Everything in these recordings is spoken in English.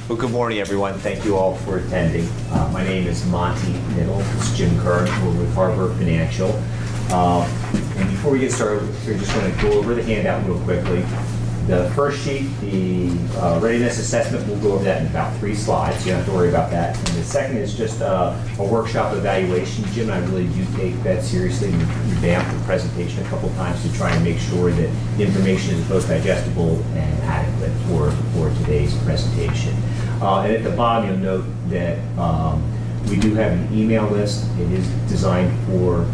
Well, good morning, everyone. Thank you all for attending. My name is Monty Niddle. This is Jim Curran. We're with Harbor Financial. And before we get started, we're just going to go over the handout real quickly. The first sheet, the readiness assessment, we'll go over that in about 3 slides. You don't have to worry about that. And the second is just a workshop evaluation. Jim and I really do take that seriously. We revamped the presentation a couple times to try and make sure that the information is both digestible and adequate for today's presentation. And at the bottom, you'll note that we do have an email list. It is designed for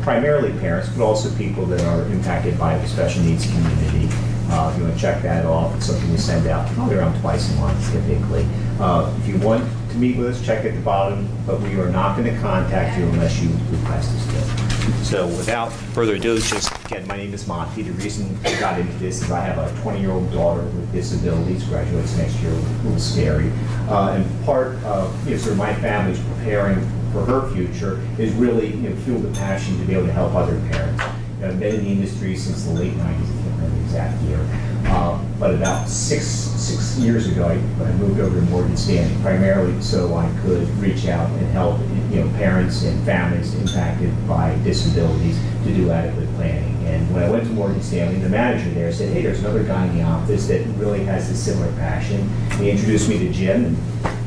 primarily parents, but also people that are impacted by the special needs community. If you want to check that off, it's something we send out probably around twice a month typically. If you want to meet with us, check at the bottom, but we are not going to contact you unless you request us to. So without further ado, just again, my name is Monty. The reason I got into this is I have a 20-year-old daughter with disabilities, graduates next year, a little scary. And part of sort of my family's preparing for her future is really fuel the passion to be able to help other parents. I've been in the industry since the late 90s, I can't remember the exact year. But about six years ago, I moved over to Morgan Stanley, primarily so I could reach out and help parents and families impacted by disabilities to do adequate planning. And when I went to Morgan Stanley, the manager there said, hey, there's another guy in the office that really has a similar passion. He introduced me to Jim.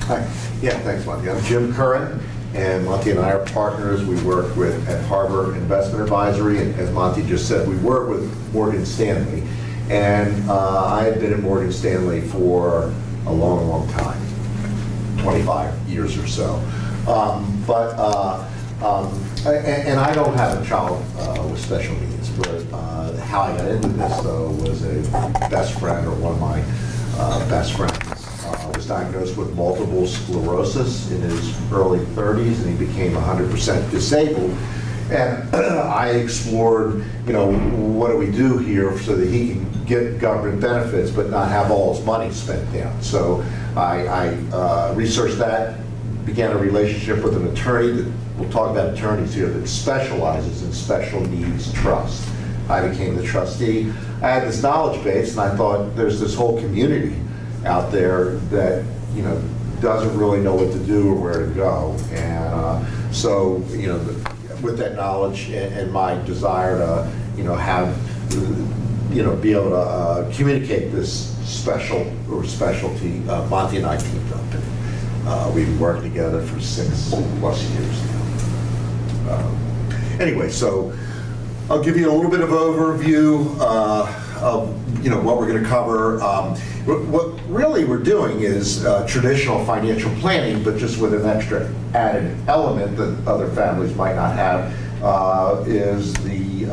Hi. Yeah, thanks, Monty. I'm Jim Curran. And Monty and I are partners. We work with at Harbor Investment Advisory, and as Monty just said, we work with Morgan Stanley. And I had been at Morgan Stanley for a long, long time, 25 years or so. And I don't have a child with special needs, but how I got into this, though, was a best friend, or one of my best friends. Was diagnosed with multiple sclerosis in his early 30s, and he became 100% disabled. And I explored, what do we do here so that he can get government benefits but not have all his money spent down. So I researched that, began a relationship with an attorney that, we'll talk about attorneys here, that specializes in special needs trust. I became the trustee. I had this knowledge base, and I thought there's this whole community out there that doesn't really know what to do or where to go, and so with that knowledge and my desire to have be able to communicate this specialty, Monty and I teamed up, and we've worked together for 6+ years now. Anyway, so I'll give you a little bit of overview of what we're going to cover. What really we're doing is traditional financial planning, but just with an extra added element that other families might not have, is the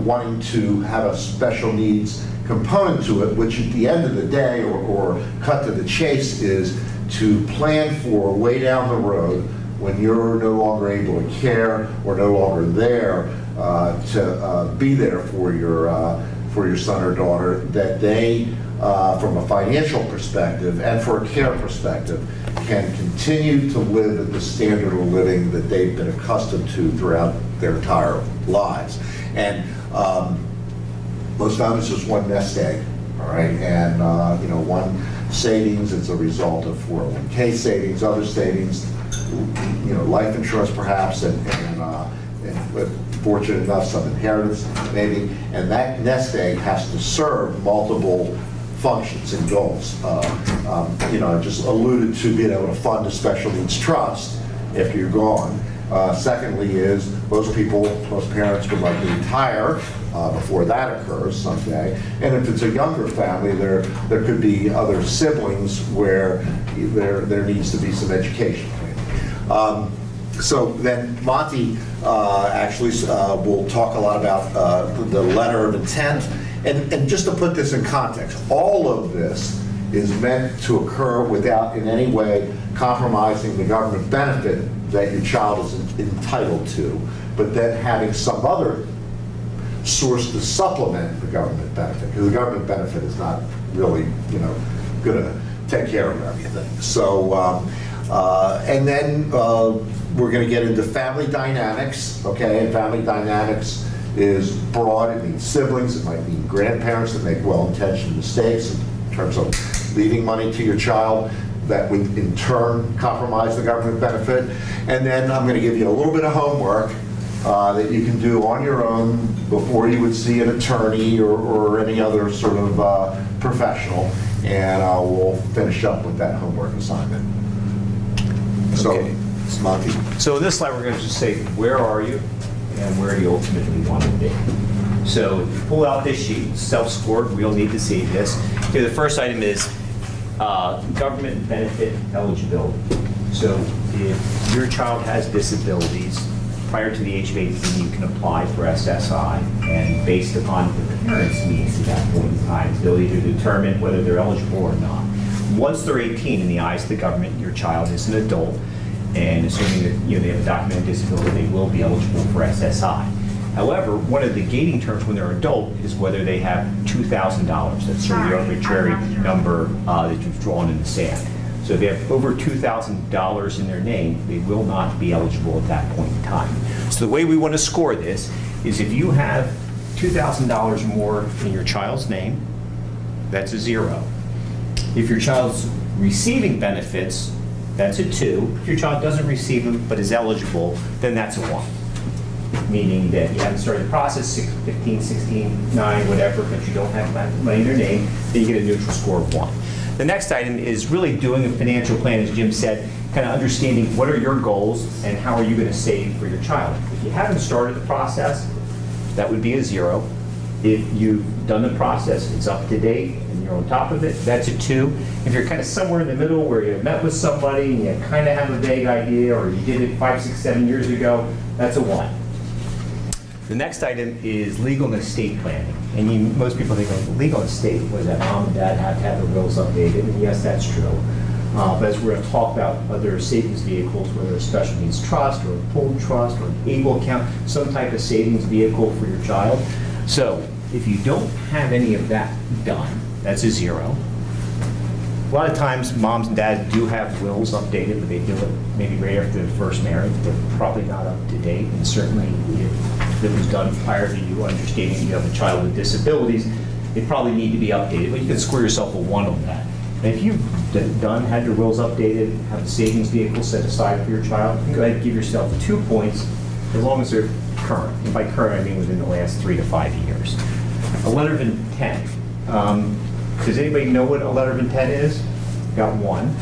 wanting to have a special needs component to it, which at the end of the day, or cut to the chase, is to plan for way down the road when you're no longer able to care or no longer there to be there for your son or daughter, that they, from a financial perspective and for a care perspective, can continue to live at the standard of living that they've been accustomed to throughout their entire lives. And most times it's just one nest egg, all right? And one savings is a result of 401k savings, other savings, life insurance perhaps, and fortunate enough, some inheritance maybe, and that nest egg has to serve multiple functions and goals. I just alluded to being able to fund a special needs trust after you're gone. Secondly is most parents would like to retire before that occurs someday. And if it's a younger family, there could be other siblings where there needs to be some education. So then Monty actually will talk a lot about the letter of intent. And just to put this in context, all of this is meant to occur without in any way compromising the government benefit that your child is entitled to, but then having some other source to supplement the government benefit, because the government benefit is not really, going to take care of everything. So, and then we're going to get into family dynamics, okay? And family dynamics is broad. It means siblings, it might mean grandparents that make well-intentioned mistakes in terms of leaving money to your child that would in turn compromise the government benefit. And then I'm going to give you a little bit of homework that you can do on your own before you would see an attorney or any other sort of professional. And we'll finish up with that homework assignment. So, Okay. Monty. So in this slide, we're going to just say, where are you and where do you ultimately want to be? So if you pull out this sheet, self-scored, we'll need to see this. Okay, the first item is government benefit eligibility. So if your child has disabilities, prior to the age of 18, you can apply for SSI, and based upon the parents' needs at that point in time, ability to determine whether they're eligible or not. Once they're 18, in the eyes of the government, your child is an adult, and assuming that they have a documented disability, they will be eligible for SSI. However, one of the gating terms when they're adult is whether they have $2,000. That's sort of the arbitrary number that you've drawn in the sand. So if they have over $2,000 in their name, they will not be eligible at that point in time. So the way we want to score this is if you have $2,000 more in your child's name, that's a 0. If your child's receiving benefits, that's a 2. If your child doesn't receive them but is eligible, then that's a 1. Meaning that you haven't started the process, 15, 16, 9, whatever, but you don't have money in your name, then you get a neutral score of 1. The next item is really doing a financial plan, as Jim said, kind of understanding what are your goals and how are you going to save for your child. If you haven't started the process, that would be a 0. If you've done the process, it's up to date, and you're on top of it, that's a 2. If you're kind of somewhere in the middle where you met with somebody and you kind of have a vague idea, or you did it 5, 6, 7 years ago, that's a 1. The next item is legal and estate planning. And most people think of legal and estate was that mom and dad have to have their wills updated, and yes, that's true. But as we're going to talk about other savings vehicles, whether a special needs trust or a pooled trust or an able account, some type of savings vehicle for your child. So if you don't have any of that done, that's a 0. A lot of times, moms and dads do have wills updated, but they do it maybe right after the first marriage. They're probably not up to date, and certainly if it was done prior to you understanding you have a child with disabilities, they probably need to be updated. But you can score yourself a 1 on that. And if you've had your wills updated, have a savings vehicle set aside for your child, you can go ahead and give yourself 2 points as long as they're current. And by current, I mean within the last 3 to 5 years. A letter of intent. Does anybody know what a letter of intent is? Got 1.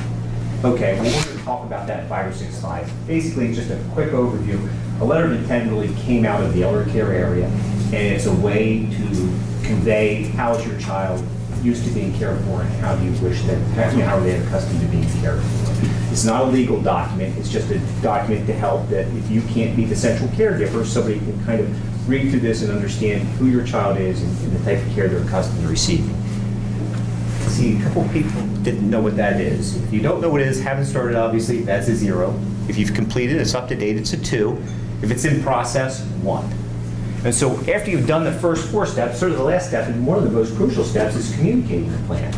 Okay, well, we're going to talk about that in 5 or 6 slides. Basically, just a quick overview. A letter of intent really came out of the elder care area, and it's a way to convey how is your child used to being cared for and how do you wish that, how are they accustomed to being cared for. It's not a legal document, it's just a document to help that if you can't be the central caregiver, somebody can kind of read through this and understand who your child is and the type of care they're accustomed to receiving. See, a couple people didn't know what that is. If you don't know what it is, haven't started, obviously, that's a 0. If you've completed, it's up to date, it's a 2. If it's in process, 1. And so after you've done the first 4 steps, sort of the last step, and one of the most crucial steps is communicating the plan.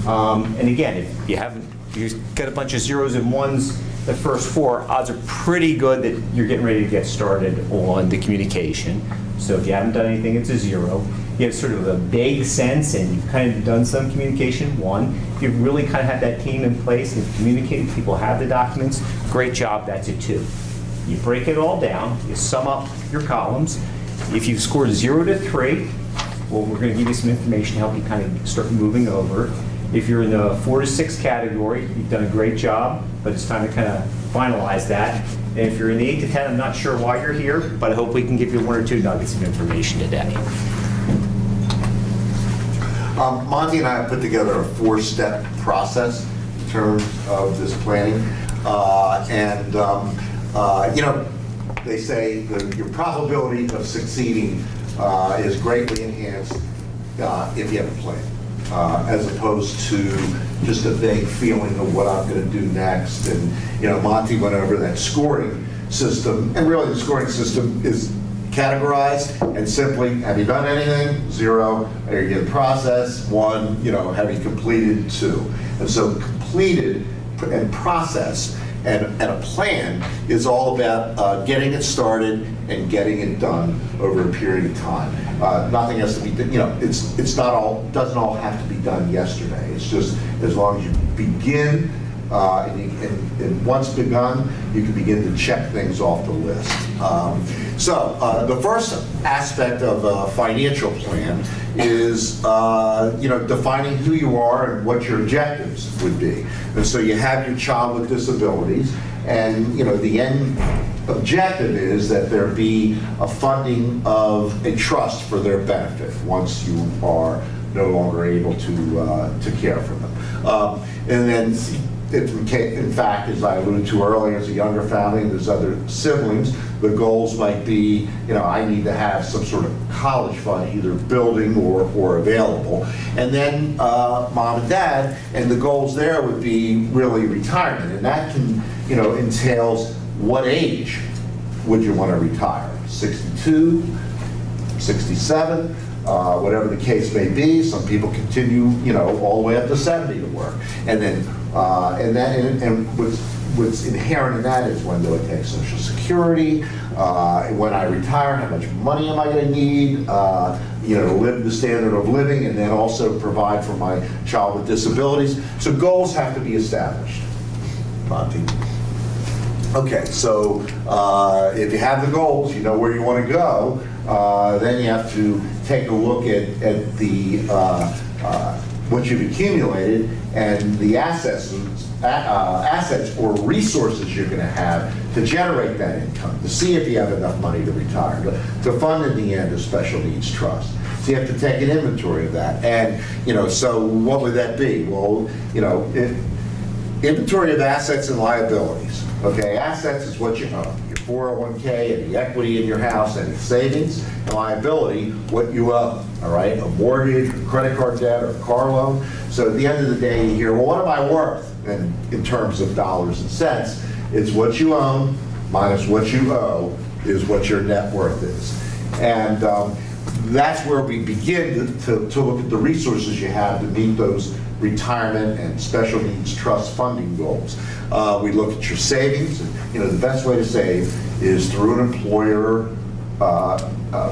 And again, if you haven't, you've got a bunch of 0s and 1s, the first 4, odds are pretty good that you're getting ready to get started on the communication. So if you haven't done anything, it's a 0. You have sort of a vague sense and you've kind of done some communication, 1. If you've really kind of had that team in place and communicated, people have the documents, great job, that's a 2. You break it all down, you sum up your columns. If you've scored 0 to 3, well, we're going to give you some information to help you kind of start moving over. If you're in the 4 to 6 category, you've done a great job, but it's time to kind of finalize that. And if you're in the 8 to 10, I'm not sure why you're here, but I hope we can give you 1 or 2 nuggets of information today. Monty and I have put together a 4-step process in terms of this planning. You know, they say that your probability of succeeding is greatly enhanced if you have a plan, as opposed to just a vague feeling of what I'm going to do next. And, you know, Monty went over that scoring system, and really the scoring system is categorized and simply, have you done anything? 0. Are you in process? 1. You know, have you completed? 2. And so completed and process and a plan is all about getting it started and getting it done over a period of time. Nothing has to be, it's not all, doesn't all have to be done yesterday. It's just as long as you begin, and once begun, you can begin to check things off the list. So the first aspect of a financial plan is defining who you are and what your objectives would be. And so you have your child with disabilities, and the end objective is that there be a funding of a trust for their benefit once you are no longer able to care for them. And then, in fact, as I alluded to earlier, as a younger family and there's other siblings, the goals might be, I need to have some sort of college fund, either building or available. And then mom and dad, and the goals there would be really retirement. And that can, entails what age would you want to retire? 62, 67, whatever the case may be. Some people continue, all the way up to 70 to work. And then, what's inherent in that is, when do I take Social Security? When I retire, how much money am I going to need? To live the standard of living, and then also provide for my child with disabilities. So goals have to be established. Monty. Okay, so if you have the goals, you know where you want to go, then you have to take a look at the what you've accumulated and the assets or resources you're going to have to generate that income, to see if you have enough money to retire, to fund in the end a special needs trust. So you have to take an inventory of that. And, so what would that be? Well, inventory of assets and liabilities. Okay, assets is what you own, your 401k, any equity in your house, any savings, and liability, what you owe, all right? A mortgage, or credit card debt, or a car loan. So at the end of the day, you hear, well, what am I worth? And in terms of dollars and cents, it's what you own minus what you owe is what your net worth is. And that's where we begin to look at the resources you have to meet those retirement and special needs trust funding goals. We look at your savings. The best way to save is through an employer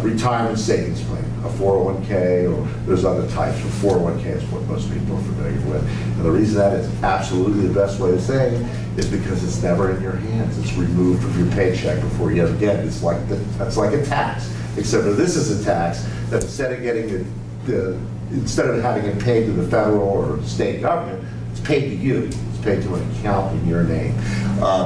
retirement savings plan, a 401k, or there's other types of 401k is what most people are familiar with. And the reason that is absolutely the best way to save is because it's never in your hands. It's removed from your paycheck before you ever get it. That's like a tax, except that this is a tax that instead of getting instead of having it paid to the federal or state government, it's paid to you. It's paid to an account in your name.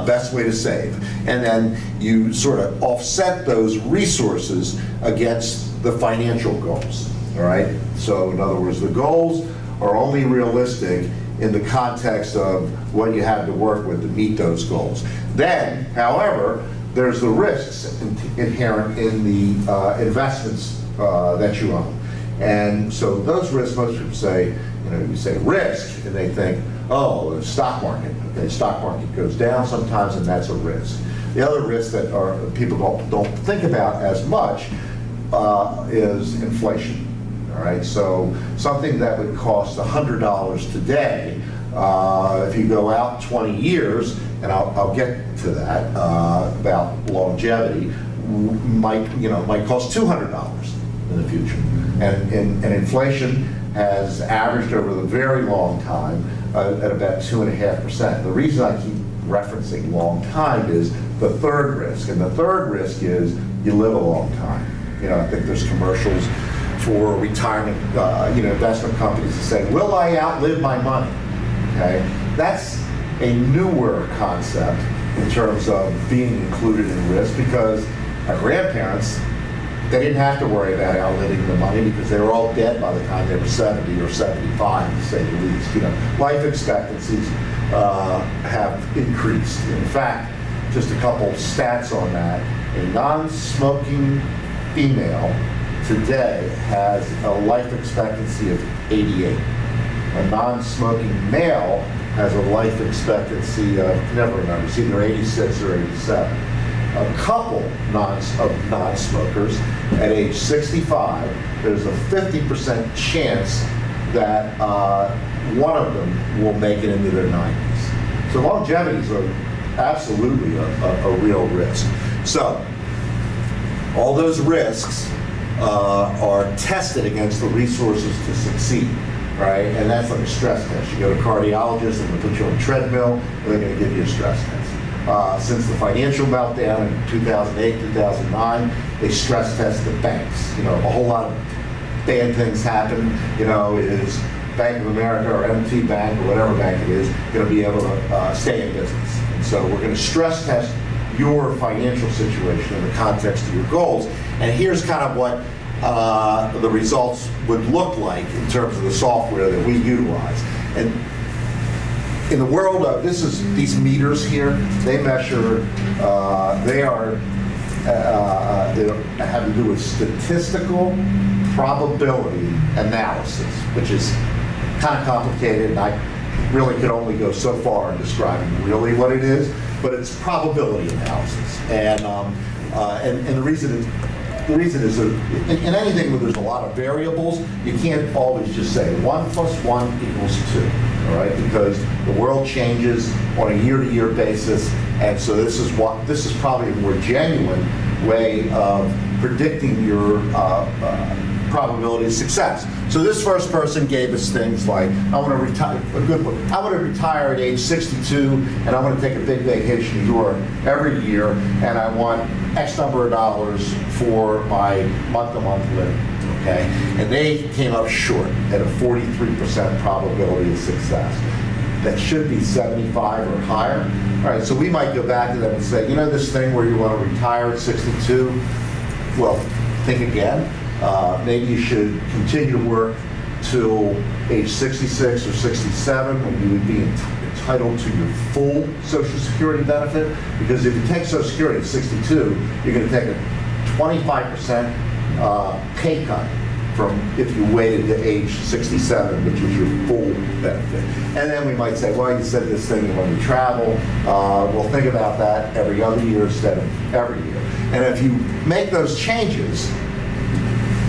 Best way to save. And then you sort of offset those resources against the financial goals, all right? So in other words, the goals are only realistic in the context of what you have to work with to meet those goals. Then, however, there's the risks inherent in the investments that you own. And so those risks, most people say, you say risk, and they think, oh, the stock market. Okay, stock market goes down sometimes, and that's a risk. The other risk that people don't think about as much is inflation. All right, so something that would cost $100 today, if you go out 20 years, and I'll get to that about longevity, might cost $200 in the future. And inflation has averaged over the very long time at about 2.5%. The reason I keep referencing long time is the third risk. And the third risk is you live a long time. I think there's commercials for retirement, investment companies that say, will I outlive my money? Okay, that's a newer concept in terms of being included in risk, because our grandparents, they didn't have to worry about outliving the money because they were all dead by the time they were 70 or 75, to say the least. Life expectancies have increased. In fact, just a couple stats on that. A non-smoking female today has a life expectancy of 88. A non-smoking male has a life expectancy of, never remember, it's either 86 or 87. A couple of non-smokers at age 65, there's a 50% chance that one of them will make it into their 90s. So longevity is absolutely a real risk. So all those risks are tested against the resources to succeed, right? And that's like a stress test. You go to a cardiologist, and they put you on a treadmill, and they're going to give you a stress test. Since the financial meltdown in 2008, 2009, they stress test the banks. You know, a whole lot of bad things happen. You know, is Bank of America or MT Bank or whatever bank it is going to be able to stay in business? And so we're going to stress test your financial situation in the context of your goals. And here's kind of what the results would look like in terms of the software that we utilize. And in the world of, these meters here, they measure, they have to do with statistical probability analysis, which is kind of complicated, and I really could only go so far in describing really what it is, but it's probability analysis. And the reason is that in anything where there's a lot of variables, you can't always just say 1 + 1 = 2, all right? Because the world changes on a year-to-year basis, and so this is probably a more genuine way of predicting your probability of success. So this first person gave us things like, I want to retire, a good one, I want to retire at age 62, and I want to take a big vacation to Europe every year, and I want X number of dollars for my month-to-month living, okay? And they came up short at a 43% probability of success. That should be 75 or higher. All right, so we might go back to them and say, you know this thing where you want to retire at 62? Well, think again. Maybe you should continue to work till age 66 or 67 when you would be entitled to your full Social Security benefit. Because if you take Social Security at 62, you're going to take a 25% pay cut from if you waited to age 67, which is your full benefit. And then we might say, well, you said this thing when we travel. We'll think about that every other year instead of every year. And if you make those changes,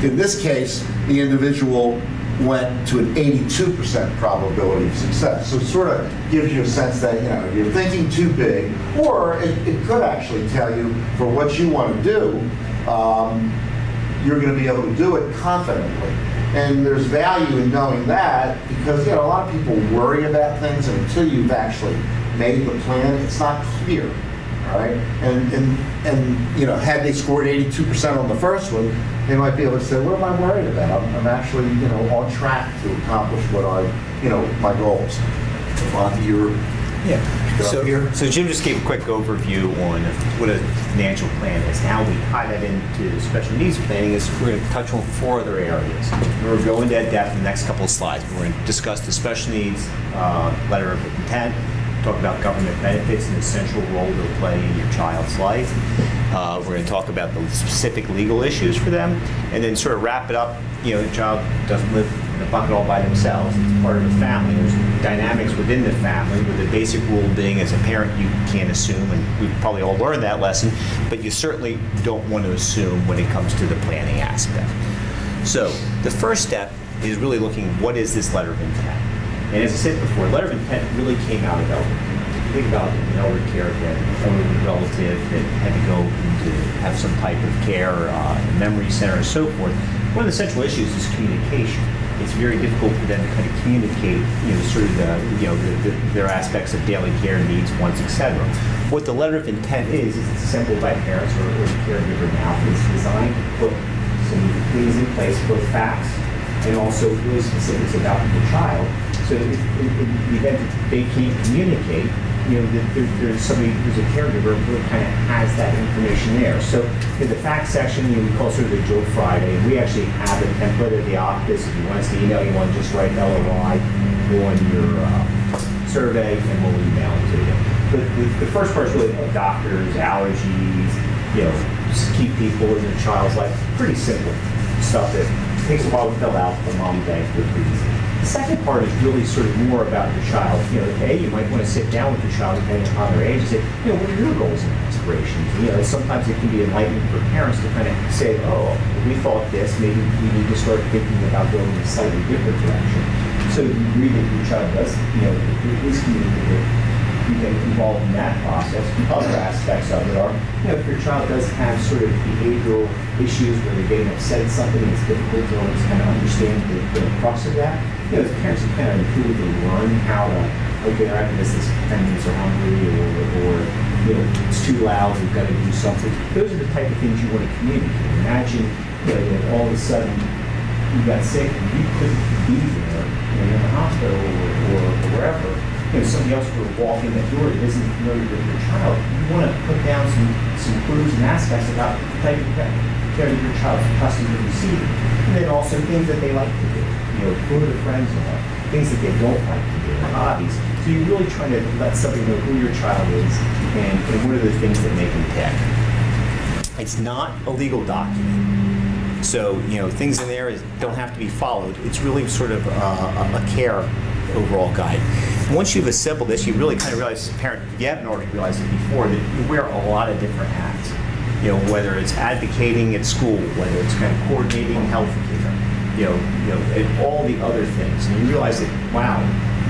in this case, the individual went to an 82% probability of success. So it sort of gives you a sense that, you know, you're thinking too big, or it could actually tell you for what you want to do, you're going to be able to do it confidently. And there's value in knowing that because, you know, a lot of people worry about things, and until you've actually made the plan, it's not clear. All right, and you know, had they scored 82% on the first one, they might be able to say, "What am I worried about? I'm actually, you know, on track to accomplish what my goals." On your So Jim just gave a quick overview on what a financial plan is. How we tie that into special needs planning is we're going to touch on 4 other areas. We're going to go into that depth in the next couple of slides. We're going to discuss the special needs letter of intent. Talk about government benefits and the central role they'll play in your child's life. We're going to talk about the specific legal issues for them, and then sort of wrap it up. You know, the child doesn't live in a bucket all by themselves. It's part of the family. There's dynamics within the family, with the basic rule being, as a parent, you can't assume, and we've probably all learned that lesson, but you certainly don't want to assume when it comes to the planning aspect. So the first step is really looking, what is this letter of intent? And as I said before, letter of intent really came out of elder care. If you think about an elder care, that an elderly relative that had to go to have some type of care, a memory center, and so forth. One of the central issues is communication. It's very difficult for them to kind of communicate, you know, sort of their aspects of daily care needs, wants, etc. What the letter of intent is it's assembled by parents or the caregiver now. It's designed to put some things in place, both facts and also really specifics about the child. So in the event that they can't communicate, you know, there's somebody who's a caregiver who kind of has that information there. So in the fact section, you know, we call sort of the Joe Friday, and we actually have a template at the office. If you want us to email you one, just write LOI on your survey, and we'll email it to you. But the first part is really about doctors, allergies, you know, just keep people in their child's life. Pretty simple stuff that takes a while to fill out, but mom and dad would be easy. The second part is really sort of more about your child. You know, you might want to sit down with your child, depending upon their age, and say, you know, what are your goals and aspirations? You know, sometimes it can be enlightening for parents to kind of say, oh, we thought this, maybe we need to start thinking about going in a slightly different direction. So you read that your child does, you know, is communicative, you get involved in that process. Other aspects of it are, if your child does have sort of behavioral issues where they're getting upset at something, it's difficult to always kind of understand the crux of that. As parents, you kind of intuitively learn how to, okay, they're acting as this friends are hungry, or it's too loud, we've got to do something. Those are the type of things you want to communicate. Imagine, that all of a sudden you got sick and you couldn't be there, in the hospital or wherever. Somebody else were walking that door that isn't familiar with your child. You want to put down some clues and aspects about the type of care that your child's accustomed to receiving. And then also things that they like to do. Who their friends are, things that they don't like to do, hobbies. So you're really trying to let somebody know who your child is and what are the things that make them tick. It's not a legal document. So, things in there don't have to be followed. It's really sort of a care overall guide. And once you've assembled this, you really kind of realize, as a parent, if you haven't already realized it before, that you wear a lot of different hats. Whether it's advocating at school, whether it's kind of coordinating health care, and all the other things. And you realize that, wow,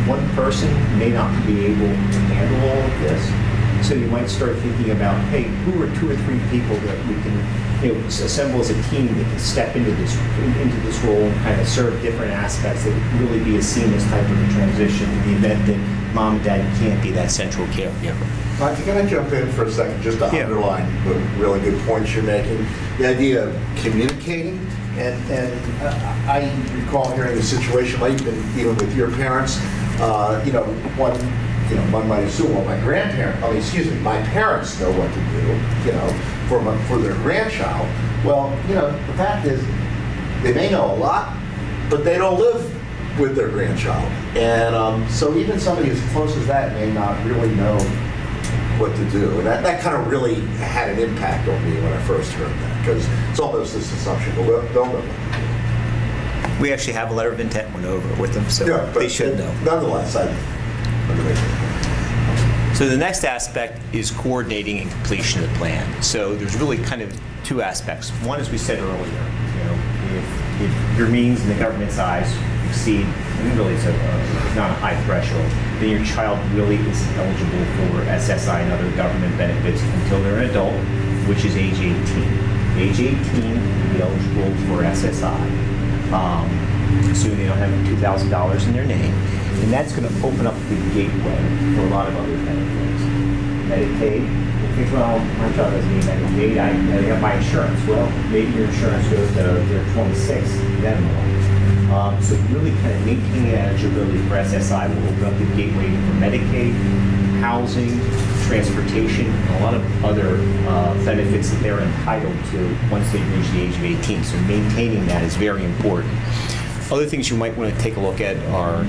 one person may not be able to handle all of this. So you might start thinking about, hey, who are 2 or 3 people that we can assemble as a team that can step into this role and kind of serve different aspects that would really be a seamless type of a transition in the event that mom and dad can't be that central caregiver. Monty, can I jump in for a second just to underline the really good points you're making? The idea of communicating, and I recall hearing a situation, like even with your parents, one might assume, well, my parents know what to do, for their grandchild. Well, the fact is, they may know a lot, but they don't live with their grandchild. And so even somebody as close as that may not really know what to do. And that kind of really had an impact on me when I first heard that, because it's almost this assumption, well, they'll know what to do. We actually have a letter of intent went over with them, so they should know. Nonetheless, So the next aspect is coordinating and completion of the plan. So there's really kind of 2 aspects. One, as we said earlier, if your means in the government's eyes exceed, and really it's not a high threshold, then your child really isn't eligible for SSI and other government benefits until they're an adult, which is age 18. Age 18, you'll be eligible for SSI. Assuming they don't have $2,000 in their name. And that's going to open up the gateway for a lot of other benefits. Medicaid, you think, well, my child doesn't need Medicaid, I have my insurance. Well, maybe your insurance goes to their 26, then more. So really kind of maintaining eligibility for SSI will open up the gateway for Medicaid, housing, transportation, and a lot of other benefits that they're entitled to once they reach the age of 18. So maintaining that is very important. Other things you might want to take a look at are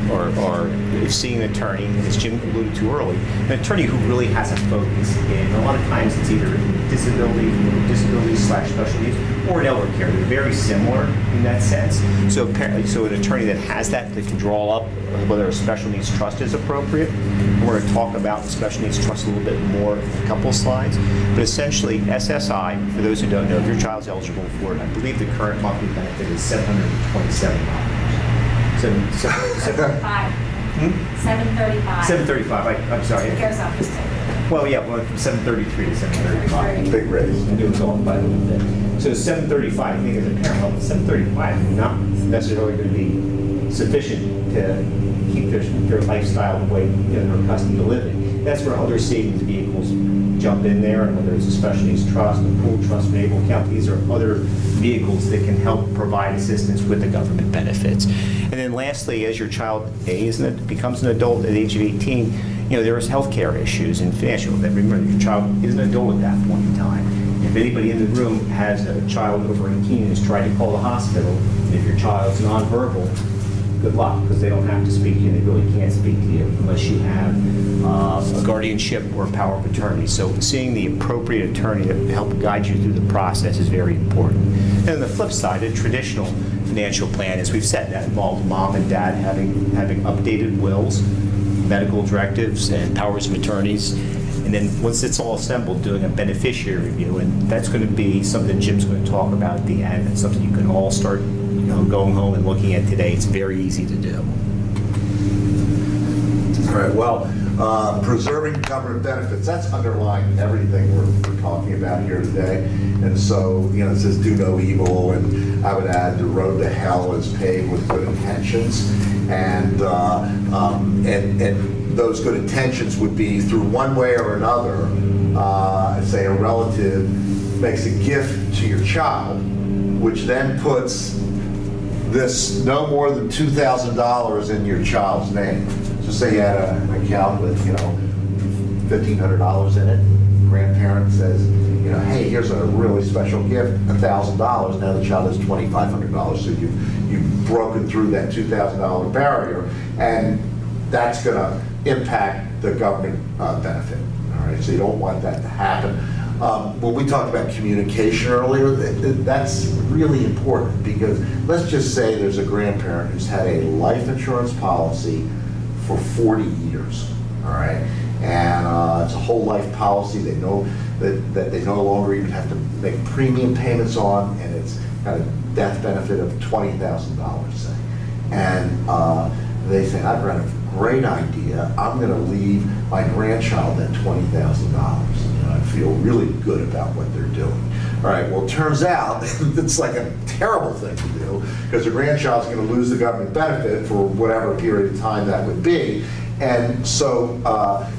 seeing an attorney, as Jim alluded to early, an attorney who really has a focus. And a lot of times it's either disability/special needs or an elder care. They're very similar in that sense. So an attorney that has that can draw up whether a special needs trust is appropriate. And we're going to talk about the special needs trust a little bit more in a couple of slides. But essentially, SSI, for those who don't know, if your child's eligible for it, I believe the current monthly benefit is $727. $735. $735. I'm sorry. It goes up. Well, yeah, went from 733 to 735. Big raise. And it was off by a little bit. So 735, I think as a parent, well, 735 is not necessarily going to be sufficient to keep their lifestyle the way they're accustomed to living. That's where other savings vehicles jump in there, and whether it's a special needs trust, a pool trust, an able account, these are other vehicles that can help provide assistance with the government benefits. And then lastly, as your child becomes an adult at the age of 18, there's healthcare issues and financial. Remember, your child is an adult at that point in time. If anybody in the room has a child over 18 and is trying to call the hospital, and if your child's nonverbal, good luck, because they don't have to speak to you. They really can't speak to you unless you have a guardianship or a power of attorney. So seeing the appropriate attorney to help guide you through the process is very important. And on the flip side, a traditional financial plan, as we've said, that involves mom and dad having updated wills, medical directives, and powers of attorneys. And then once it's all assembled, doing a beneficiary review, and that's going to be something Jim's going to talk about at the end. It's something you can all start going home and looking at today. It's very easy to do. All right, well, Preserving government benefits, that's underlying everything we're talking about here today. And so, you know, it says do no evil, and I would add the road to hell is paved with good intentions. And those good intentions would be through one way or another, say a relative makes a gift to your child, which then puts this no more than $2,000 in your child's name. So say you had an account with, you know, $1,500 in it. Grandparent says, you know, hey, here's a really special gift, $1,000. Now the child has $2,500. So you've broken through that $2,000 barrier, and that's going to impact the government benefit. All right, so you don't want that to happen. When we talked about communication earlier, that's really important, because let's just say there's a grandparent who's had a life insurance policy for 40 years, all right? And it's a whole life policy. They know that they no longer even have to make premium payments on, and it's got a death benefit of $20,000, say. And they say, I've got a great idea. I'm going to leave my grandchild that $20,000. I feel really good about what they're doing. All right, well, it turns out it's like a terrible thing to do, because the grandchild's going to lose the government benefit for whatever period of time that would be. And so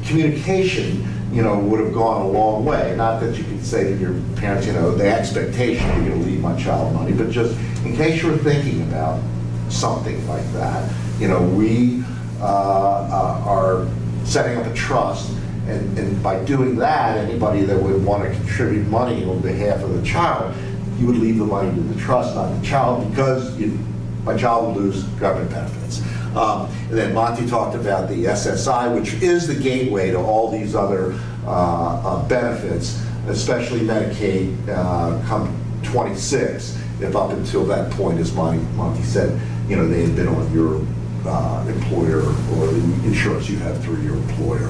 communication, you know, would have gone a long way. Not that you could say to your parents, you know, the expectation you're going to leave my child money, but just in case you're thinking about something like that, you know, we are setting up a trust. And by doing that, anybody that would want to contribute money on behalf of the child, you would leave the money to the trust, not the child, because my child would lose government benefits. And then Monty talked about the SSI, which is the gateway to all these other benefits, especially Medicaid come 26, if up until that point, as Monty said, you know, they had been on your employer, or the insurance you have through your employer.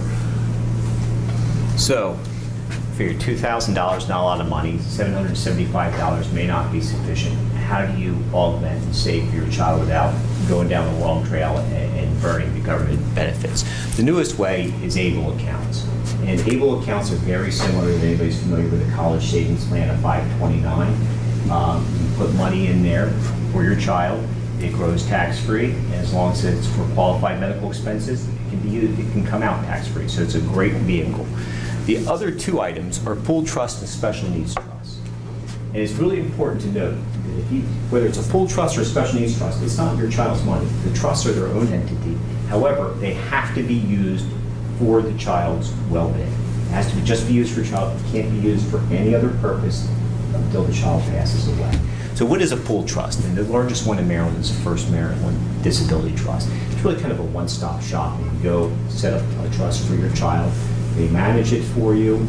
So, figure $2,000, not a lot of money, $775 may not be sufficient. How do you augment and save for your child without going down the long trail and burning the government benefits? The newest way is ABLE accounts. And ABLE accounts are very similar, if anybody's familiar with the college savings plan of 529. You put money in there for your child. It grows tax-free, and as long as it's for qualified medical expenses, it can come out tax-free. So it's a great vehicle. The other two items are pooled trust and special needs trust. And it's really important to note that whether it's a pooled trust or a special needs trust, it's not your child's money. The trusts are their own entity. However, they have to be used for the child's well-being. It has to just be used for child. It can't be used for any other purpose until the child passes away. So what is a pooled trust? And the largest one in Maryland is the First Maryland Disability Trust. It's really kind of a one-stop shop. You can go set up a trust for your child. They manage it for you.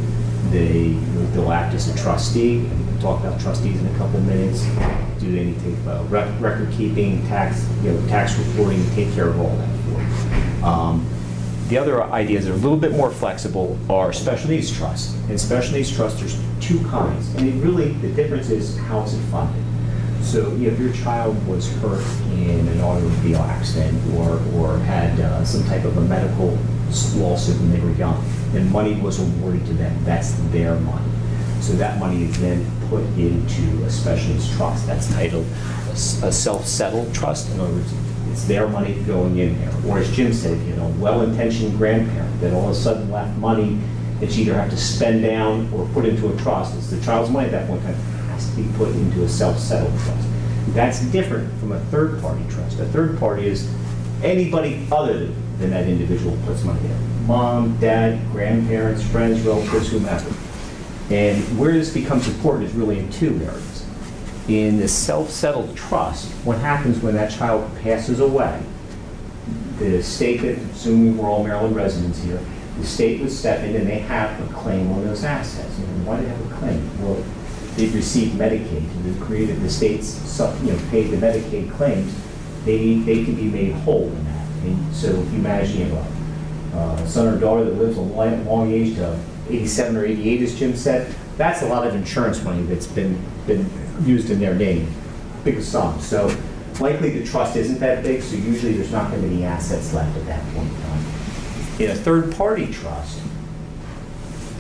They'll act as a trustee. And we can talk about trustees in a couple of minutes. Do anything, record keeping, tax reporting, take care of all that for you. The other ideas that are a little bit more flexible are special needs trusts. And special needs trusts, there's two kinds. And the difference is how it's funded. So if your child was hurt in an automobile accident or had some type of a medical lawsuit when they were young, then money was awarded to them. That's their money. So that money is then put into a special needs trust. That's titled a self-settled trust. In other words, it's their money going in there. Or as Jim said, you know, well-intentioned grandparent that all of a sudden left money that you either have to spend down or put into a trust. It's the child's money at that point in time. Has to be put into a self-settled trust. That's different from a third-party trust. A third party is anybody other than that individual puts money in. Mom, dad, grandparents, friends, relatives, whomever. And where this becomes important is really in two areas. In the self-settled trust, what happens when that child passes away, the state, assuming we're all Maryland residents here, the state would step in and they have a claim on those assets. And why do they have a claim? Well, they've received Medicaid, and they've created the state's, paid the Medicaid claims. They can be made whole in that. And so if you imagine you have a son or daughter that lives a long age to 87 or 88, as Jim said, that's a lot of insurance money that's been used in their name, big sum. So likely the trust isn't that big, so usually there's not going to be any assets left at that point in time. In a third-party trust,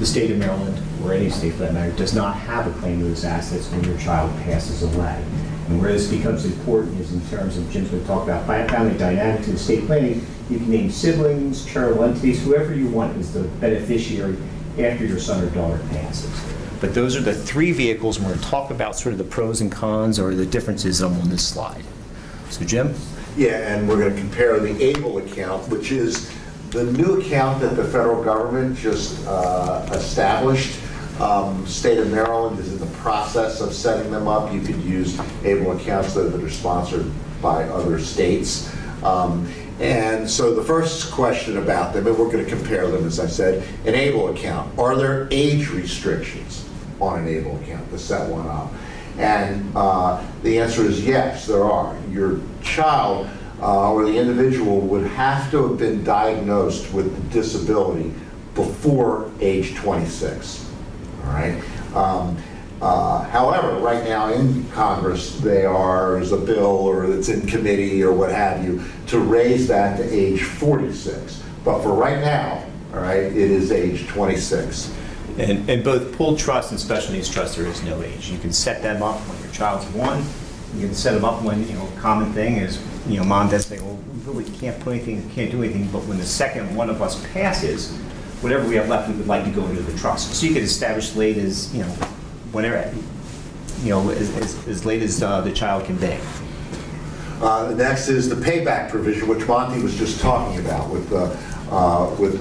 the state of Maryland, or any state for that matter, does not have a claim to those assets when your child passes away. And where this becomes important is in terms of, Jim's going to talk about family dynamics and estate planning. You can name siblings, charitable entities, whoever you want is the beneficiary after your son or daughter passes. But those are the three vehicles, and we're going to talk about sort of the pros and cons or the differences on this slide. So Jim? Yeah, and we're going to compare the ABLE account, which is the new account that the federal government just established. State of Maryland is in the process of setting them up. You could use ABLE accounts that are sponsored by other states. And so the first question about them, and we're going to compare them, as I said, an ABLE account. Are there age restrictions on an ABLE account to set one up? And the answer is yes, there are. Your child or the individual would have to have been diagnosed with the disability before age 26. All right. However, right now in Congress, there's a bill or it's in committee or what have you to raise that to age 46. But for right now, all right, it is age 26. And both pooled trust and special needs trust, there is no age. You can set them up when your child's 1. You can set them up when, a common thing is, mom, dad say, well, we really can't put anything, can't do anything, but when the second one of us passes, whatever we have left, we would like to go into the trust. So you could establish late as, whenever, as late as the child can be. The next is the payback provision, which Monty was just talking about with the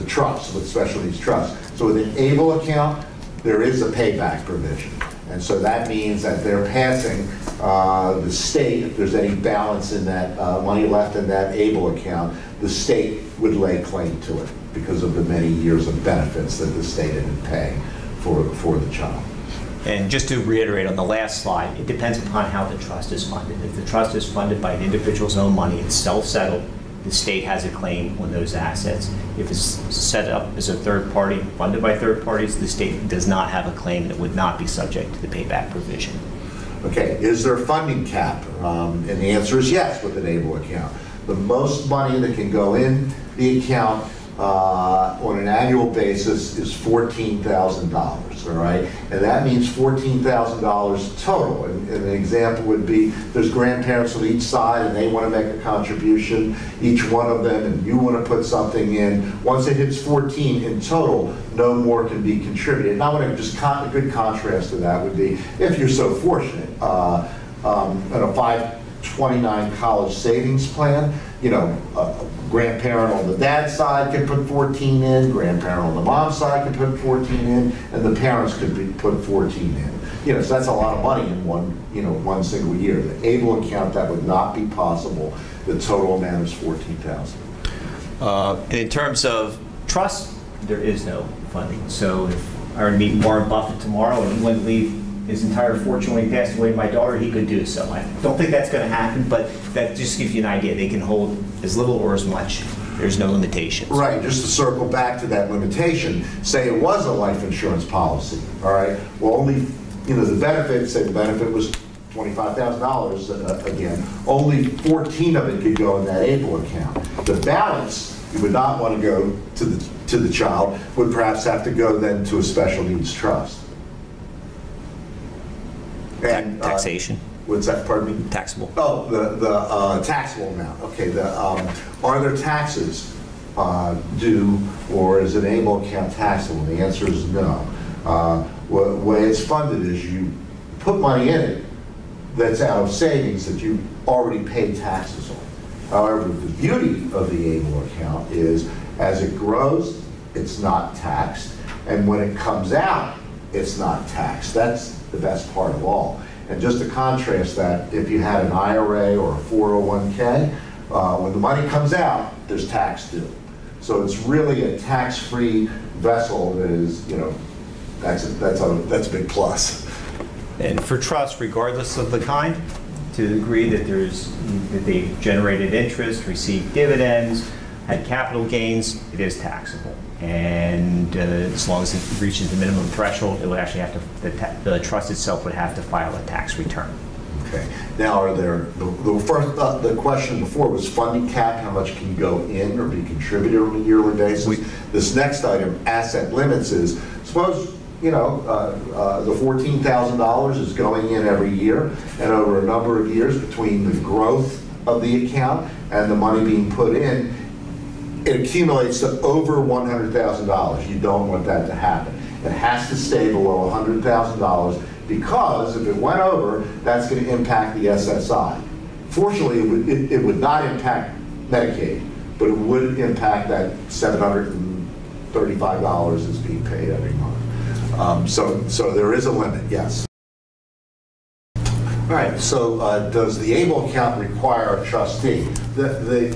trust, with special needs trust. So with an ABLE account, there is a payback provision. And so that means that they're passing the state, if there's any balance in that money left in that ABLE account, the state would lay claim to it because of the many years of benefits that the state had been paying for the child. And just to reiterate on the last slide, it depends upon how the trust is funded. If the trust is funded by an individual's own money, it's self-settled, the state has a claim on those assets. If it's set up as a third party, funded by third parties, the state does not have a claim that would not be subject to the payback provision. Okay, is there a funding cap? And the answer is yes with an ABLE account. The most money that can go in the account on an annual basis is $14,000, all right? And that means $14,000 total. And an example would be there's grandparents on each side and they want to make a contribution, each one of them, and you want to put something in. Once it hits 14 in total, no more can be contributed. And I want to just, a good contrast to that would be, if you're so fortunate, in a 529 college savings plan, a grandparent on the dad's side can put 14 in, grandparent on the mom's side can put 14 in, and the parents could put 14 in. So that's a lot of money in one single year. The ABLE account, that would not be possible. The total amount is $14,000. And in terms of trust, there is no funding. So if I were to meet Warren Buffett tomorrow and he wanted to leave his entire fortune when he passed away to my daughter, he could do so. I don't think that's going to happen, but that just gives you an idea. They can hold as little or as much. There's no limitations. Right, just to circle back to that limitation, say it was a life insurance policy, all right? Well, only, the benefit, say the benefit was $25,000 again, only 14 of it could go in that ABLE account. The balance, you would not want to go to the child, would perhaps have to go then to a special needs trust. And, taxation. What's that, pardon me? Taxable. Oh, the taxable amount. Okay, are there taxes due, or is an ABLE account taxable? The answer is no. The way it's funded is you put money in it that's out of savings that you already paid taxes on. However, the beauty of the ABLE account is as it grows, it's not taxed, and when it comes out, it's not taxed. That's the best part of all. And just to contrast that, if you had an IRA or a 401k, when the money comes out, there's tax due. So it's really a tax-free vessel that is, that's a big plus. And for trust, regardless of the kind, to the degree that they've generated interest, received dividends, had capital gains, it is taxable. And as long as it reaches the minimum threshold, it would actually have to, the trust itself would have to file a tax return. Okay. Now, are there, the question before was funding cap, how much can go in or be contributed on a yearly basis? This next item, asset limits, is, suppose, you know, the $14,000 is going in every year, and over a number of years between the growth of the account and the money being put in, it accumulates to over $100,000. You don't want that to happen. It has to stay below $100,000, because if it went over, that's going to impact the SSI. Fortunately, it would not impact Medicaid, but it would impact that $735 that's being paid every month. So there is a limit, yes. All right, so does the ABLE account require a trustee? The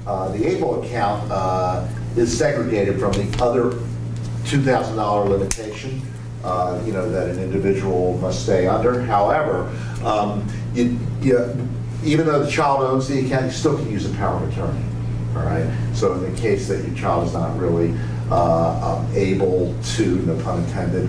ABLE account is segregated from the other $2,000 limitation, you know, that an individual must stay under. However, even though the child owns the account, you still can use a power of attorney. All right. So in the case that your child is not really able to, no pun intended,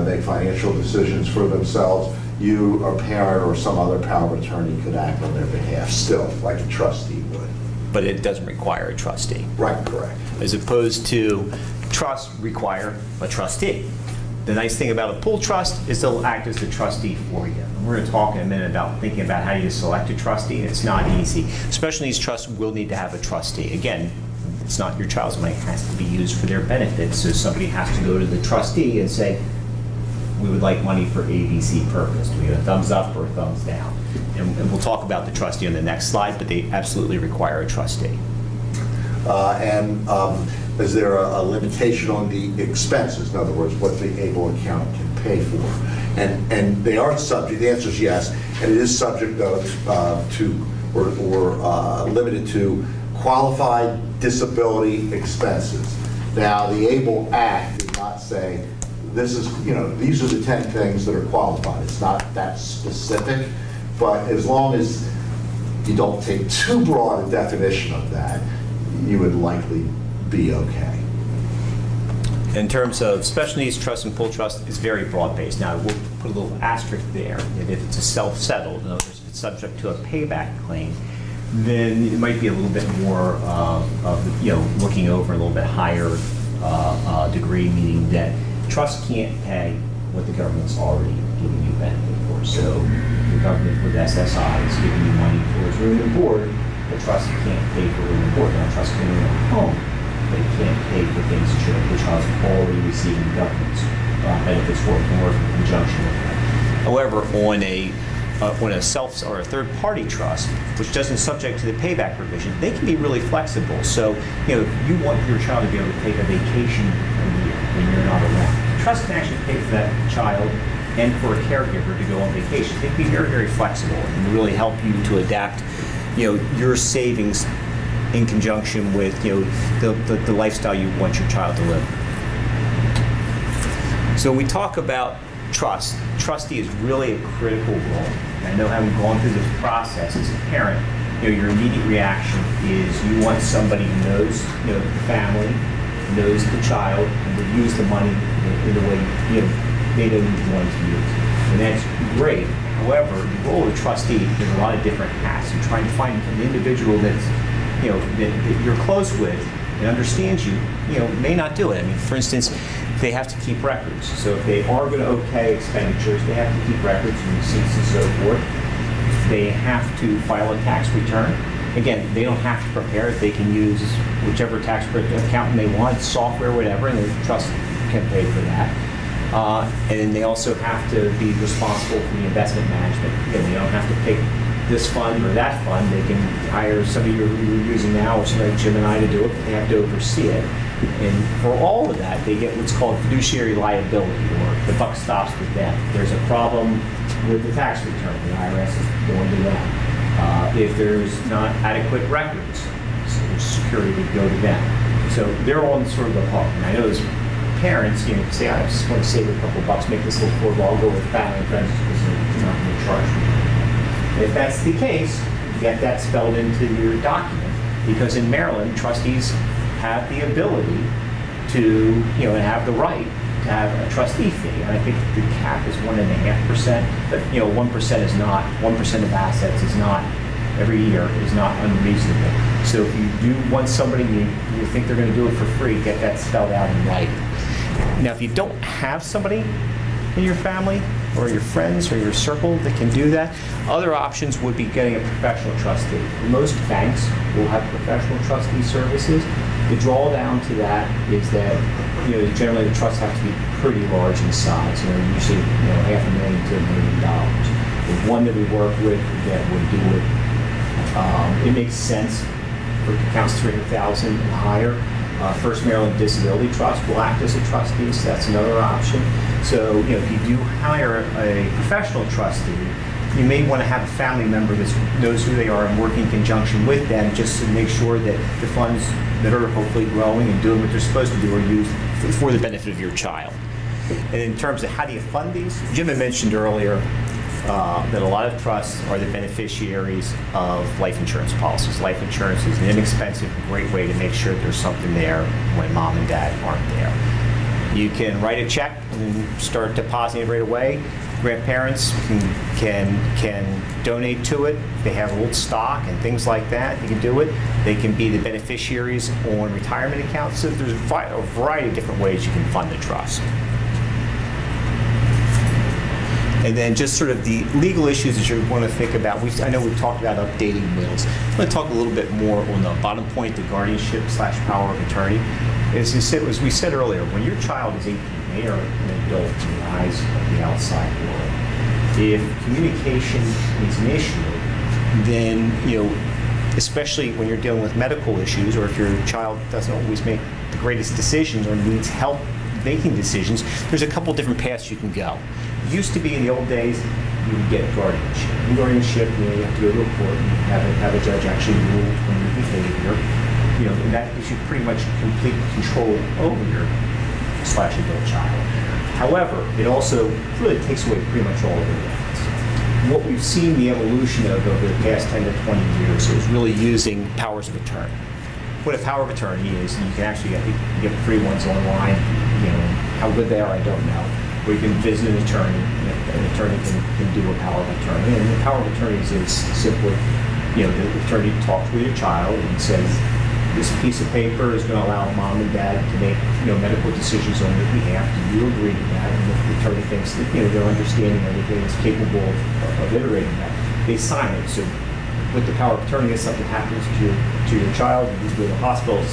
make financial decisions for themselves, you, a parent, or some other power of attorney could act on their behalf still, like a trustee would. But it doesn't require a trustee. Right, correct. As opposed to trusts require a trustee. The nice thing about a pool trust is they'll act as the trustee for you. And we're going to talk in a minute about thinking about how you select a trustee. It's not easy. Special needs trusts will need to have a trustee. Again, it's not your child's money. It has to be used for their benefit. So somebody has to go to the trustee and say, we would like money for ABC purpose. Do we get a thumbs up or a thumbs down? And we'll talk about the trustee on the next slide, but they absolutely require a trustee. Is there a limitation on the expenses? In other words, what the ABLE account can pay for? And they are subject, the answer is yes, and it is subject though to, or limited to, qualified disability expenses. Now, the ABLE Act did not say, this is, you know, these are the 10 things that are qualified. It's not that specific, but as long as you don't take too broad a definition of that, you would likely be okay. In terms of special needs trust and pool trust, it's very broad-based. Now, we'll put a little asterisk there. If it's a self-settled, in other words, if it's subject to a payback claim, then it might be a little bit more of, you know, looking over a little bit higher degree, meaning that trust can't pay what the government's already giving you benefit for. So the government with SSI is giving you money towards room and board. The trust can't pay for room and board. Now, trust can own a home, but it can't pay for things that the child's already receiving government's benefits for. It can work in conjunction with that. However, on a self or a third-party trust, which doesn't subject to the payback provision, they can be really flexible. So, you know, if you want your child to be able to take a vacation a year when you're not around, the trust can actually pay for that child and for a caregiver to go on vacation. They can be very, very flexible and really help you to adapt, you know, your savings in conjunction with, you know, the lifestyle you want your child to live. So we talk about trust. Trustee is really a critical role. And I know, having gone through this process as a parent, you know, your immediate reaction is you want somebody who knows, you know, the family, knows the child, and will use the money in the way, you know, they know you want to use. And that's great. However, the role of a trustee, there's a lot of different hats. You're trying to find an individual that's, you know, that you're close with and understands you, you know, may not do it. I mean, for instance, they have to keep records. So if they are going to okay expenditures, they have to keep records and receipts and so forth. They have to file a tax return. Again, they don't have to prepare it. They can use whichever tax accountant they want, software, whatever, and the trust can pay for that. And then they also have to be responsible for the investment management. Again, they don't have to pick this fund or that fund. They can hire somebody you're using now, or somebody like Jim and I, to do it, but they have to oversee it. And for all of that, they get what's called fiduciary liability, or the buck stops with them. There's a problem with the tax return, the IRS is going to that. If there's not adequate records, Social Security would go to them. So they're on sort of the hook. And I know as parents, you know, say, I just want to save a couple bucks, make this little affordable, I'll go with family and friends because they're not going to charge me. If that's the case, get that spelled into your document, because in Maryland, trustees have the ability to, you know, and have the right to have a trustee fee, and I think the cap is 1.5%. But 1% is not 1% of assets is not every year is not unreasonable. So if you do want somebody, you think they're going to do it for free, get that spelled out in writing. Now, if you don't have somebody in your family or your friends or your circle that can do that, other options would be getting a professional trustee. Most banks will have professional trustee services. The drawdown to that is that generally the trusts have to be pretty large in size. Usually $500,000 to $1 million. The one that we work with that would do it, it makes sense for accounts 300,000 and higher. First Maryland Disability Trust will act as a trustee, so that's another option. So, if you do hire a professional trustee, you may want to have a family member that knows who they are and work in conjunction with them just to make sure that the funds that are hopefully growing and doing what they're supposed to do are used for the benefit of your child. And in terms of how do you fund these, Jim had mentioned earlier that a lot of trusts are the beneficiaries of life insurance policies. Life insurance is an inexpensive, great way to make sure there's something there when mom and dad aren't there. You can write a check and start depositing it right away. Grandparents can donate to it. They have old stock and things like that. You can do it. They can be the beneficiaries on retirement accounts. So there's a variety of different ways you can fund the trust. And then just sort of the legal issues that you want to think about. I know we've talked about updating wills. I'm going to talk a little bit more on the bottom point, the guardianship / power of attorney. As we said earlier, when your child is 18, they are an adult in the eyes of the outside world. If communication is an issue, then, especially when you're dealing with medical issues, or if your child doesn't always make the greatest decisions or needs help making decisions, there's a couple different paths you can go. It used to be in the old days, you would get guardianship. In guardianship, you have to go to a court and have a judge actually rule on your behavior. And that gives you pretty much complete control over your / adult child. However, it also really takes away pretty much all of the rights. What we've seen the evolution of over the past 10 to 20 years is really using powers of attorney. What a power of attorney is, and you can actually get free ones online. How good they are, I don't know. Where you can visit an attorney, and an attorney can do a power of attorney. And the power of attorney is simply, the attorney talks with your child and says, this piece of paper is going to allow mom and dad to make medical decisions on your behalf. Do you agree to that? And if the attorney thinks that they're understanding everything is capable of iterating that, they sign it. So with the power of attorney, if something happens to your child, you go to the hospital.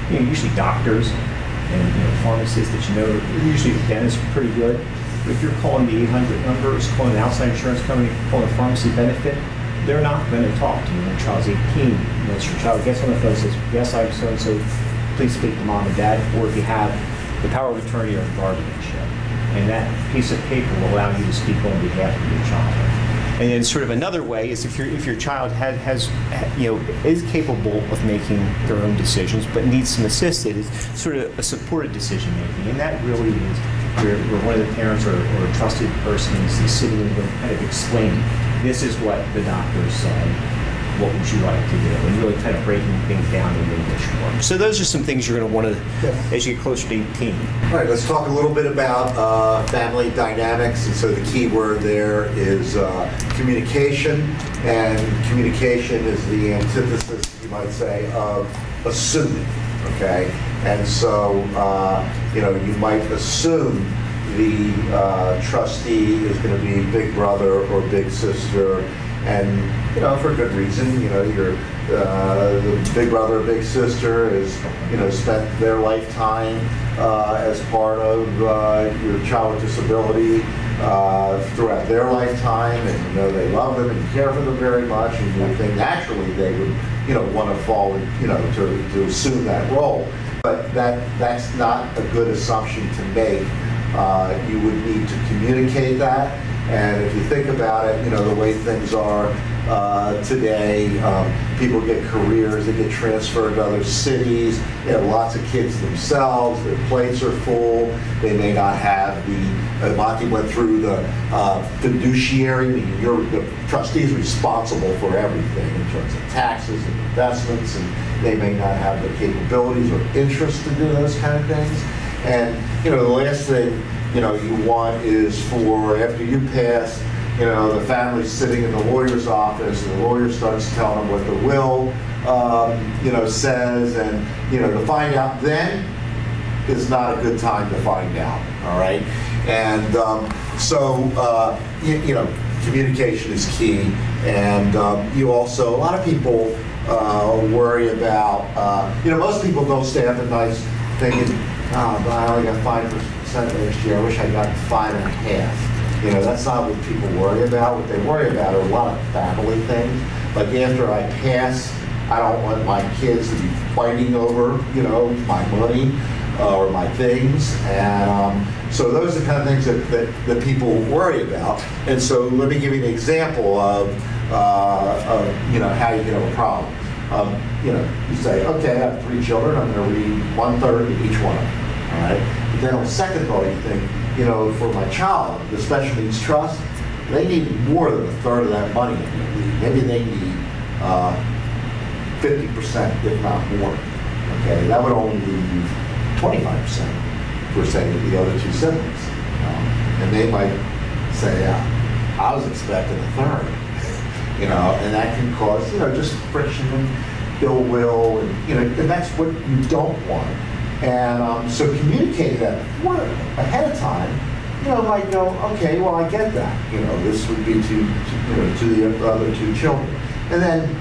Usually doctors and pharmacists that usually the dentist are pretty good. But if you're calling the 800 numbers, calling an outside insurance company, calling a pharmacy benefit, they're not going to talk to you when your child's 18. Unless your child gets on the phone and says, yes, I'm so-and-so, please speak to mom and dad, or if you have the power of attorney or guardianship. And that piece of paper will allow you to speak on behalf of your child. And then sort of another way is if your child is capable of making their own decisions but needs some assistance, it's sort of a supported decision making. And that really is where one of the parents or a trusted person is sitting in the room kind of explaining, this is what the doctors said, what would you like to do? And really kind of breaking things down in English form. So those are some things you're going to want to, as you get closer to 18. All right, let's talk a little bit about family dynamics. And so the key word there is communication. And communication is the antithesis, you might say, of assuming, okay? And so, you might assume the trustee is going to be big brother or big sister, and for good reason. The big brother or big sister is spent their lifetime as part of your child with disability throughout their lifetime, and they love them and care for them very much, and you would think naturally they would want to fall to assume that role. But that's not a good assumption to make. You would need to communicate that, and if you think about it, the way things are today, people get careers, they get transferred to other cities, they have lots of kids themselves, their plates are full, they may not have Monty went through the fiduciary, meaning the trustee is responsible for everything in terms of taxes and investments, and they may not have the capabilities or interest to do those kind of things. And, you know, the last thing, you know, you want is for, after you pass, you know, the family's sitting in the lawyer's office, and the lawyer starts telling them what the will, you know, says, and, you know, to find out then is not a good time to find out, all right? And you know, communication is key, and you also, a lot of people worry about, you know, most people don't stay up at night thinking, oh, I only got 5% last year, I wish I got 5.5. You know, that's not what people worry about. What they worry about are a lot of family things. Like, after I pass, I don't want my kids to be fighting over, you know, my money or my things. And so those are the kind of things that people worry about. And so let me give you an example of you know, how you get over a problem. You know, you say, okay, I have 3 children, I'm going to read 1/3 of each one of them. All right? But then on second thought, you think, you know, for my child, the special needs trust, they need more than 1/3 of that money. Maybe they need 50%, if not more. Okay, that would only leave 25% for, say, the other 2 siblings. And they might say, I was expecting 1/3. You know, and that can cause, you know, just friction and ill will, and, you know, and that's what you don't want. And so communicating that ahead of time, you know, might go, okay, well, I get that. You know, this would be to the other 2 children. And then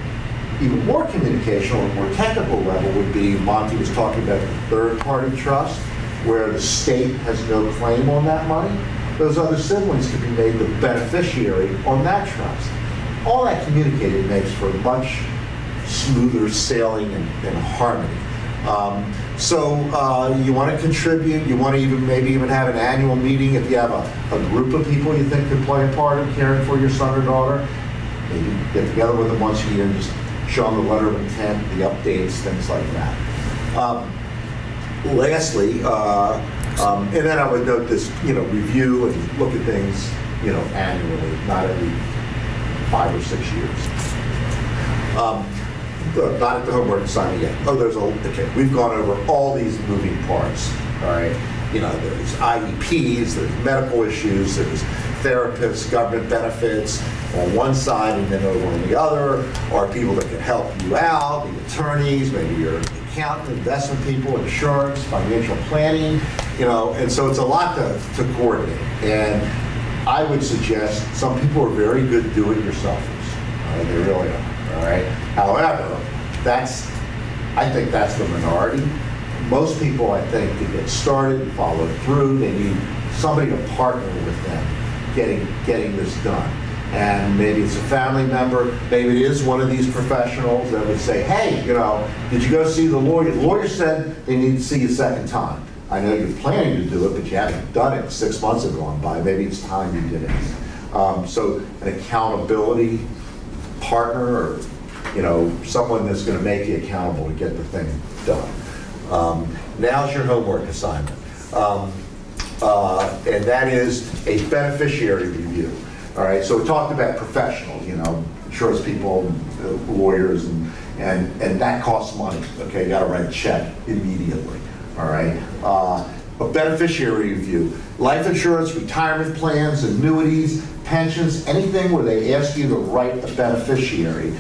even more communication on a more technical level would be, Monty was talking about the third-party trust, where the state has no claim on that money. Those other siblings could be made the beneficiary on that trust. All that communicated makes for much smoother sailing and harmony. So you want to contribute, you want to maybe even have an annual meeting if you have a group of people you think could play a part in caring for your son or daughter. Maybe get together with them once a year and just show them the letter of intent, the updates, things like that. Lastly, and then I would note this, you know, review and look at things, you know, annually, not every 5 or 6 years. Not at the homework assignment yet. Oh, okay, we've gone over all these moving parts, all right? You know, there's IEPs, there's medical issues, there's therapists, government benefits on one side and then over on the other, or people that can help you out, the attorneys, maybe your accountant, investment people, insurance, financial planning, you know, and so it's a lot to coordinate. And I would suggest some people are very good do-it-yourselfers. They really are. All right. However, I think that's the minority. Most people, I think, to get started and follow through, they need somebody to partner with them getting this done. And maybe it's a family member, maybe it is one of these professionals that would say, hey, you know, did you go see the lawyer? The lawyer said they need to see you a second time. I know you're planning to do it, but you haven't done it. 6 months have gone by. Maybe it's time you did it. So an accountability partner, or, you know, someone that's going to make you accountable to get the thing done. Now's your homework assignment. And that is a beneficiary review. All right, so we talked about professionals, you know, insurance people, lawyers, and that costs money. Okay, you got to write a check immediately. All right, a beneficiary review: life insurance, retirement plans, annuities, pensions, anything where they ask you to write a beneficiary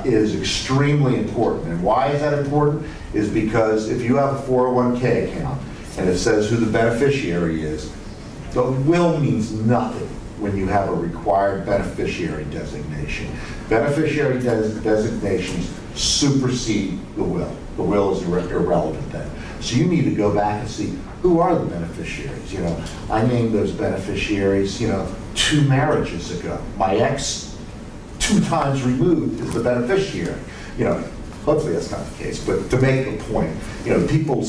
is extremely important. And why is that important? Is because if you have a 401k account and it says who the beneficiary is, the will means nothing when you have a required beneficiary designation. Beneficiary designations supersede the will. The will is irrelevant then. So you need to go back and see who are the beneficiaries. You know, I named those beneficiaries, you know, 2 marriages ago. My ex, 2 times removed, is the beneficiary. You know, hopefully that's not the case, but to make the point, you know, people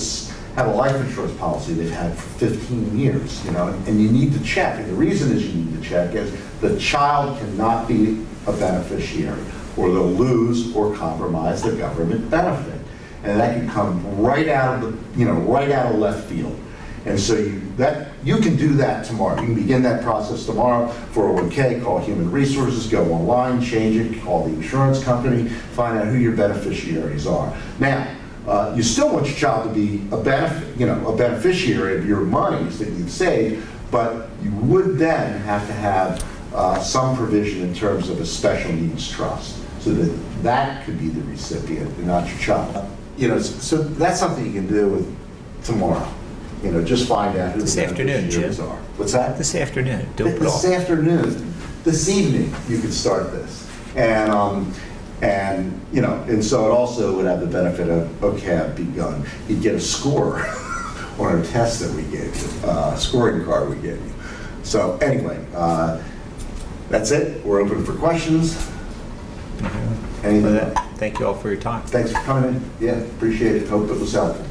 have a life insurance policy they've had for 15 years, you know, and you need to check. And the reason is you need to check is the child cannot be a beneficiary, or they'll lose or compromise the government benefit. And that can come right out of the, you know, right out of left field. And so you can do that tomorrow. You can begin that process tomorrow. 401k, call Human Resources, go online, change it, call the insurance company, find out who your beneficiaries are. Now, You still want your child to be a beneficiary of your monies that you've saved, but you would then have to have some provision in terms of a special needs trust, so that that could be the recipient and not your child. So that's something you can do with tomorrow. Just find out who This the afternoon, beneficiaries Jim. are. What's that? This afternoon, don't put This off. afternoon, this evening, you could start this. And so it also would have the benefit of, okay, I've begun. You'd get a score on a test that we gave you, a scoring card we gave you. So anyway, that's it. We're open for questions. Anything? Thank you all for your time. Thanks for coming in. Yeah, appreciate it. Hope it was helpful.